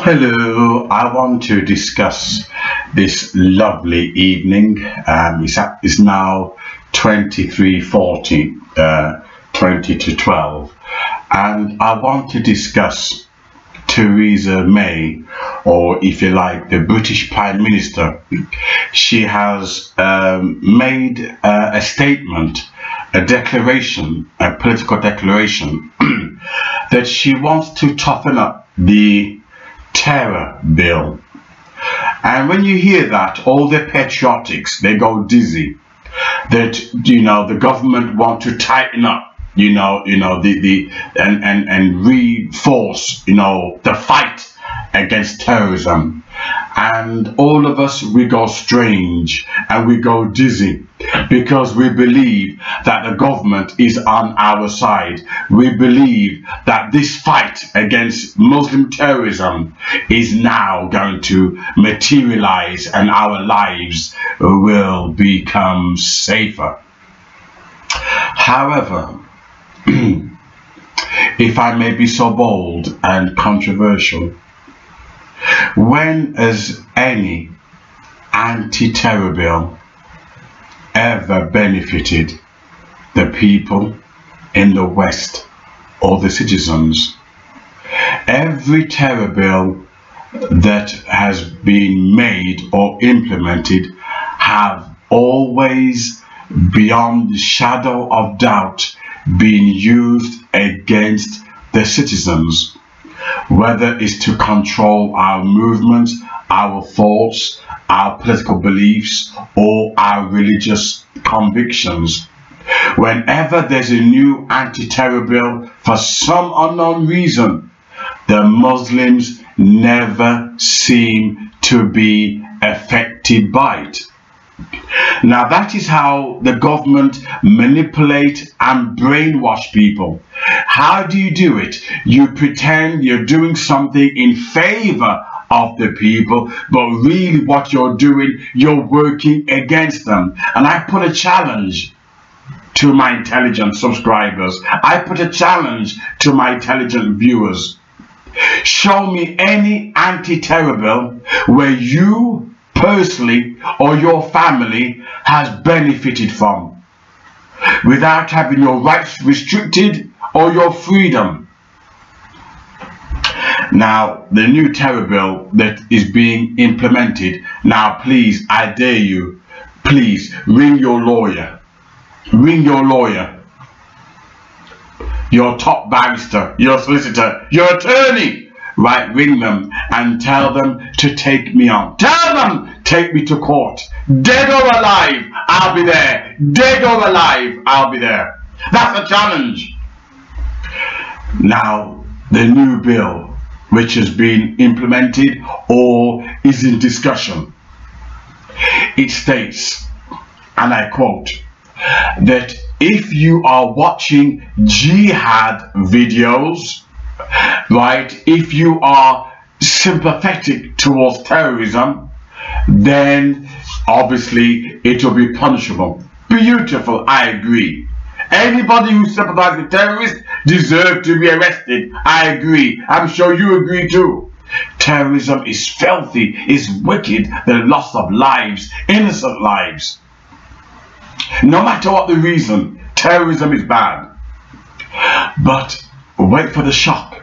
Hello, I want to discuss this lovely evening. It's now 23:40, 20 to 12, and I want to discuss Theresa May, or if you like, the British Prime Minister. She has made a statement, a declaration, a political declaration, that she wants to toughen up the terror bill. And when you hear that, all the patriotics, they go dizzy that the government want to tighten up and reinforce the fight against terrorism. And all of us, we go strange and we go dizzy because we believe that the government is on our side. We believe that this fight against Muslim terrorism is now going to materialize and our lives will become safer. However, if I may be so bold and controversial, when has any anti-terror bill ever benefited the people in the West or the citizens? Every terror bill that has been made or implemented have always, beyond the shadow of doubt, been used against the citizens, whether it's to control our movements, our thoughts, our political beliefs, or our religious convictions. Whenever there's a new anti-terror bill, for some unknown reason, the Muslims never seem to be affected by it. Now that is how the government manipulate and brainwash people. How do you do it? You pretend you're doing something in favor of the people, but really what you're doing, you're working against them. And I put a challenge to my intelligent subscribers. I put a challenge to my intelligent viewers. Show me any anti-terror bill where you personally or your family has benefited from without having your rights restricted or your freedom. Now, the new terror bill that is being implemented, now please, I dare you, please ring your lawyer, your top barrister, your solicitor, your attorney. Right, ring them and tell them to take me on. Tell them, take me to court. Dead or alive, I'll be there. Dead or alive, I'll be there. That's a challenge. Now, the new bill, which has been implemented or is in discussion, it states, and I quote, that if you are watching jihad videos, right, if you are sympathetic towards terrorism, then obviously it will be punishable. Beautiful, I agree. Anybody who sympathizes with terrorists deserves to be arrested. I agree. I'm sure you agree too. Terrorism is filthy, is wicked, the loss of lives, innocent lives. No matter what the reason, terrorism is bad. But wait for the shock.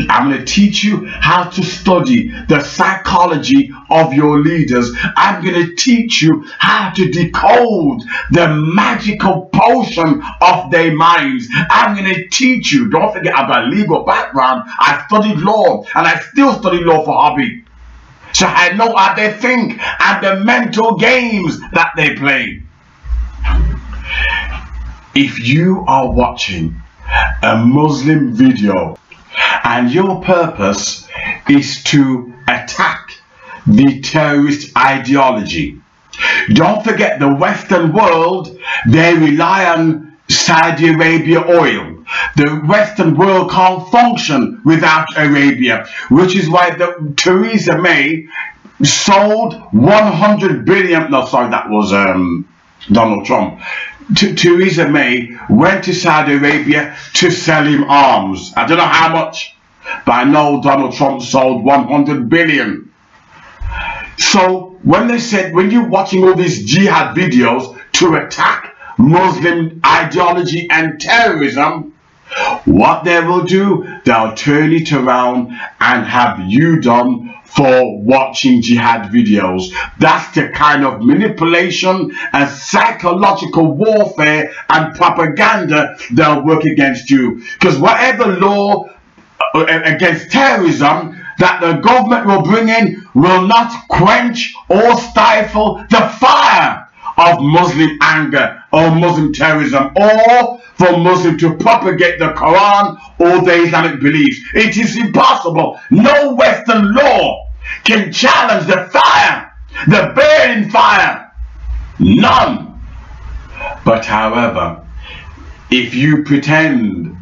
I'm going to teach you how to study the psychology of your leaders. I'm going to teach you how to decode the magical potion of their minds. I'm going to teach you, don't forget, I've got a legal background. I studied law and I still study law for hobby. So I know how they think and the mental games that they play. If you are watching a Muslim video and your purpose is to attack the terrorist ideology, don't forget the Western world, they rely on Saudi Arabia oil. The Western world can't function without Arabia, which is why Theresa May sold 100 billion, no sorry, that was Donald Trump. Theresa May went to Saudi Arabia to sell him arms. I don't know how much, But I know Donald Trump sold 100 billion. So when they said, when you're watching all these jihad videos to attack Muslim ideology and terrorism, what they will do, they'll turn it around and have you done for watching jihad videos. That's the kind of manipulation and psychological warfare and propaganda they'll work against you. Because whatever law against terrorism that the government will bring in will not quench or stifle the fire of Muslim anger or Muslim terrorism, or for Muslims to propagate the Quran or the Islamic beliefs. It is impossible. No Western law can challenge the fire, the burning fire. None. But however, if you pretend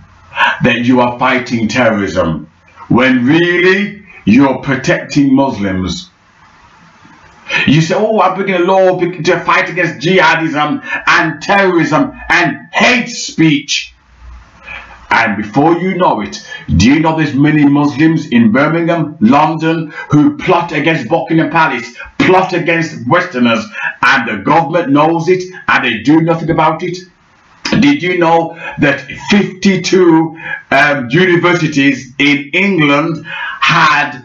that you are fighting terrorism when really you're protecting Muslims, you say, oh, I'm bringing a law to fight against jihadism and terrorism and hate speech. And before you know it, do you know there's many Muslims in Birmingham, London, who plot against Buckingham Palace, plot against Westerners, and the government knows it and they do nothing about it? Did you know that 52 universities in England had,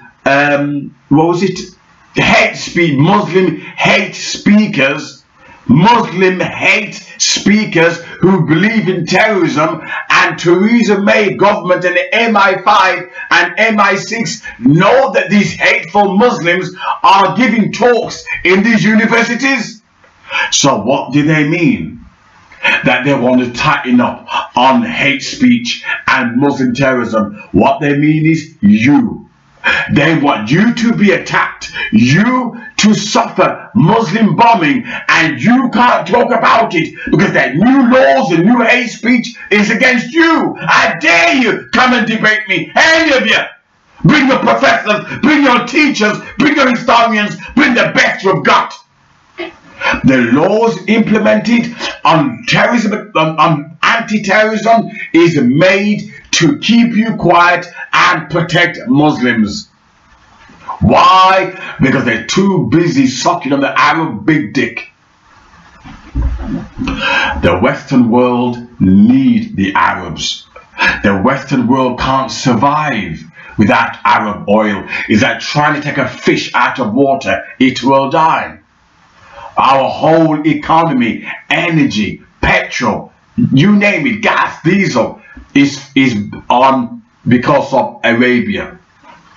what was it? Hate speech, Muslim hate speakers who believe in terrorism, and Theresa May government and the MI5 and MI6 know that these hateful Muslims are giving talks in these universities. So what do they mean? That they want to tighten up on hate speech and Muslim terrorism. What they mean is you. They want you to be attacked, you to suffer Muslim bombing, and you can't talk about it because that new laws and new hate speech is against you. I dare you, come and debate me, any of you. Bring your professors, bring your teachers, bring your historians, bring the best you've got. The laws implemented on terrorism, on anti-terrorism, is made to keep you quiet and protect Muslims. Why? Because they're too busy sucking on the Arab big dick. The Western world need the Arabs. The Western world can't survive without Arab oil. Is that trying to take a fish out of water, it will die. Our whole economy, energy, petrol, you name it, gas, diesel, is on because of Arabia.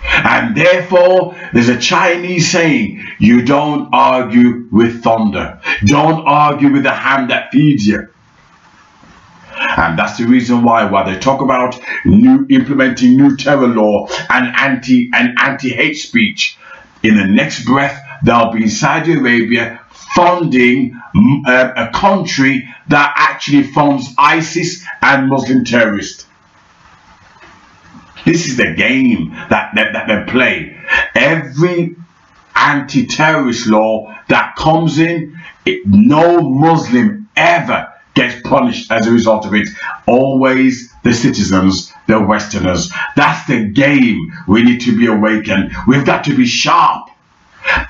And therefore, there's a Chinese saying, you don't argue with thunder. Don't argue with the hand that feeds you. And that's the reason why they talk about implementing new terror law and anti-hate speech, in the next breath, they'll be in Saudi Arabia funding a country that actually funds ISIS and Muslim terrorists. This is the game that they play. Every anti-terrorist law that comes in, no Muslim ever gets punished as a result of it. Always the citizens, the Westerners. That's the game. We need to be awakened. We've got to be sharp.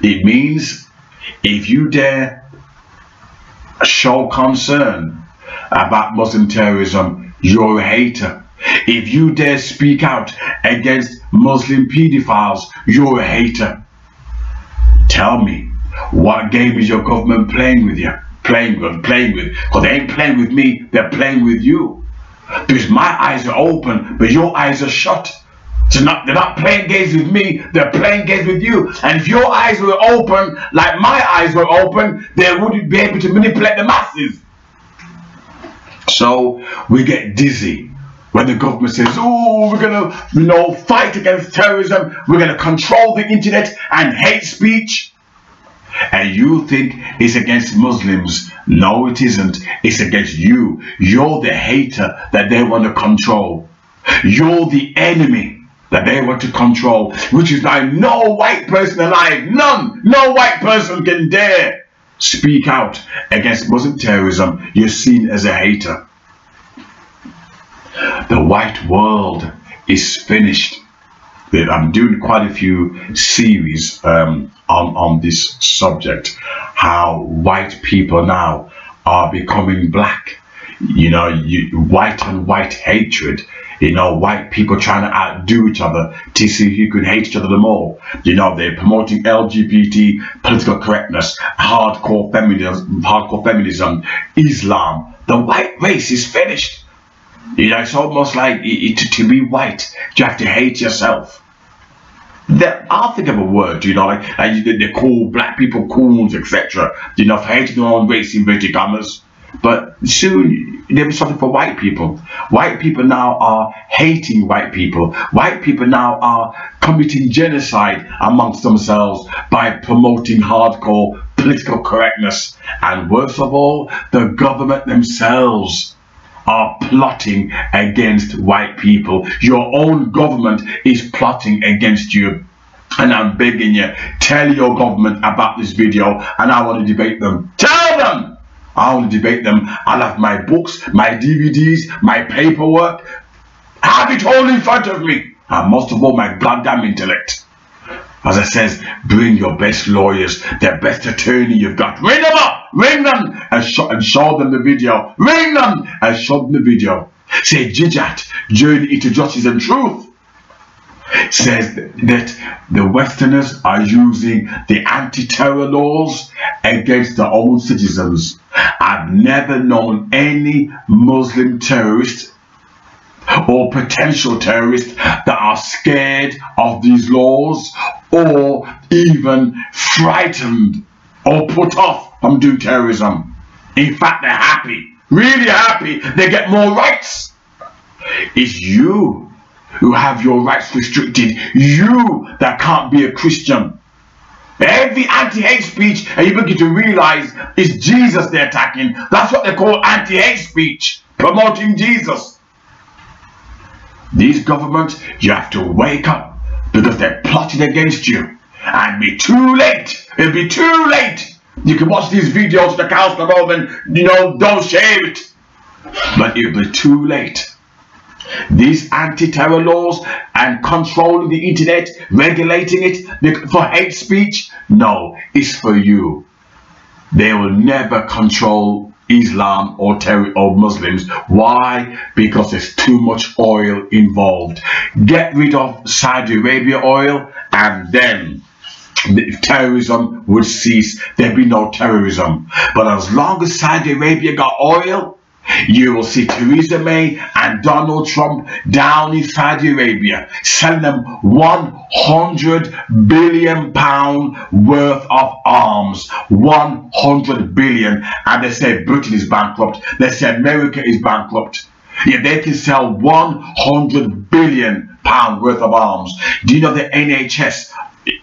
It means if you dare show concern about Muslim terrorism, you're a hater. If you dare speak out against Muslim pedophiles, you're a hater. Tell me, what game is your government playing with you? Playing with? Because they ain't playing with me, they're playing with you. Because my eyes are open, but your eyes are shut. So they're not playing games with me, they're playing games with you. And if your eyes were open, like my eyes were open, they wouldn't be able to manipulate the masses. So we get dizzy when the government says, oh, we're going to, fight against terrorism, we're going to control the internet and hate speech. And you think it's against Muslims. No, it isn't. It's against you. You're the hater that they want to control. You're the enemy that they want to control, which is why no white person alive, none, no white person can dare speak out against Muslim terrorism. You're seen as a hater. The white world is finished. I'm doing quite a few series on this subject, how white people now are becoming black. You know, white on white hatred. You know, white people trying to outdo each other to see who can hate each other the more. You know, they're promoting LGBT, political correctness, hardcore feminism, Islam. The white race is finished. You know, it's almost like to be white, you have to hate yourself. I'll think of a word, you know, like they call black people coons, etc. You know, for hating their own race, inverted commas. But soon there'll be something for white people. White people now are hating white people. White people now are committing genocide amongst themselves by promoting hardcore political correctness. And worst of all, the government themselves are plotting against white people. Your own government is plotting against you. And I'm begging you, tell your government about this video, and I want to debate them. Tell them! I want to debate them. I'll have my books, my DVDs, my paperwork. Have it all in front of me. And most of all, my goddamn intellect. As I says, bring your best lawyers, the best attorney you've got. Ring them up! Ring them! And show them the video. Ring them! And show them the video. Say, Jijat, Journey into Justice and Truth, says that the Westerners are using the anti-terror laws against their own citizens. I've never known any Muslim terrorist or potential terrorists that are scared of these laws or even frightened or put off from doing terrorism. In fact, they're happy, really happy. They get more rights. It's you who have your rights restricted. You that can't be a Christian. Every anti-hate speech, and you begin to realize it's Jesus they're attacking. That's what they call anti-hate speech, promoting Jesus. These governments, you have to wake up because they're plotting against you. And it'll be too late. It'll be too late. You can watch these videos, the cows come home and, you know, don't share it. But it'll be too late. These anti-terror laws and controlling the internet, regulating it for hate speech, no, it's for you. They will never control Islam or terror or Muslims. Why? Because there's too much oil involved. Get rid of Saudi Arabia oil and then terrorism would cease. There'd be no terrorism. But as long as Saudi Arabia got oil, you will see Theresa May and Donald Trump down in Saudi Arabia selling them £100 billion worth of arms. 100 billion. And they say Britain is bankrupt. They say America is bankrupt. Yet they can sell £100 billion worth of arms. Do you know the NHS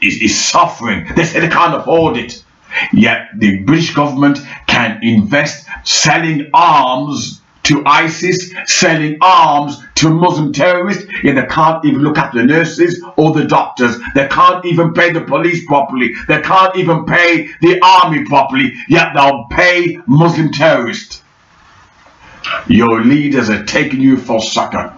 is suffering? They say they can't afford it. Yet the British government can invest selling arms to ISIS, selling arms to Muslim terrorists, yet they can't even look after the nurses or the doctors. They can't even pay the police properly. They can't even pay the army properly, yet they'll pay Muslim terrorists. Your leaders are taking you for sucker.